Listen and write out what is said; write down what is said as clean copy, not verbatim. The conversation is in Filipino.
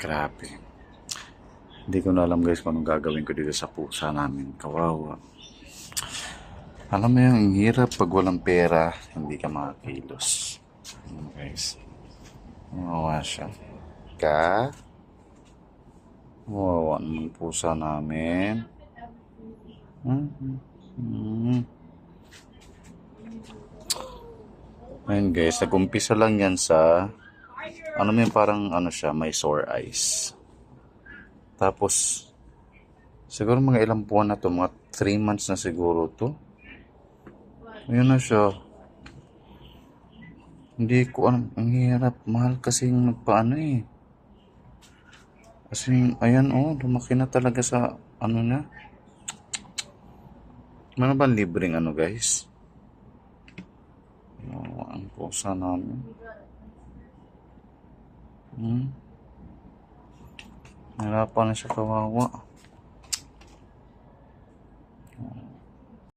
Grabe. Hindi ko na alam guys kung anong gagawin ko dito sa pusa namin. Kawawa. Alam mo yung hirap pag walang pera, hindi ka makakilos. Guys. Kawawa siya. Kawawa naman pusa namin. Ayun guys, nag-umpisa lang yan sa ano mo yung parang ano siya, may sore eyes. Tapos siguro mga ilang buwan na to, mga 3 months na siguro to. Ayun na siya. Hindi ko alam, ang hirap, mahal kasi yung nagpaano eh. Kasi ayan lumaki na talaga sa ano na. Ano ba libreng ano guys? Ang pusa namin. Nahirapan na siya, kawawa.